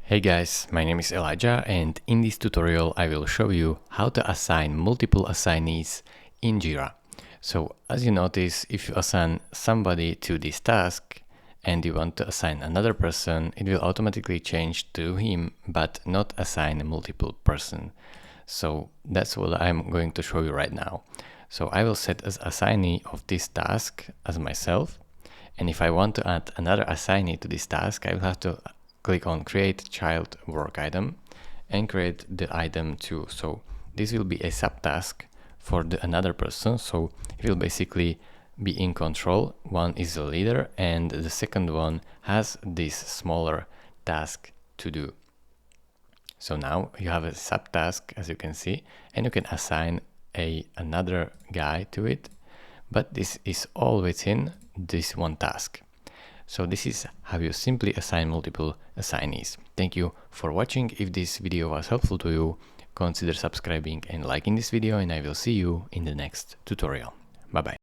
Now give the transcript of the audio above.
Hey guys, my name is Elijah, and in this tutorial I will show you how to assign multiple assignees in Jira. So as you notice, if you assign somebody to this task and you want to assign another person, it will automatically change to him but not assign a multiple person. So that's what I'm going to show you right now. So I will set as assignee of this task as myself, and if I want to add another assignee to this task, I will have to click on create child work item and create the item too. So this will be a subtask for another person. So it will basically be in control. One is the leader and the second one has this smaller task to do. So now you have a subtask, as you can see, and you can assign another guy to it, but this is all within this one task. So this is how you simply assign multiple assignees. Thank you for watching. If this video was helpful to you, consider subscribing and liking this video, and I will see you in the next tutorial. Bye bye.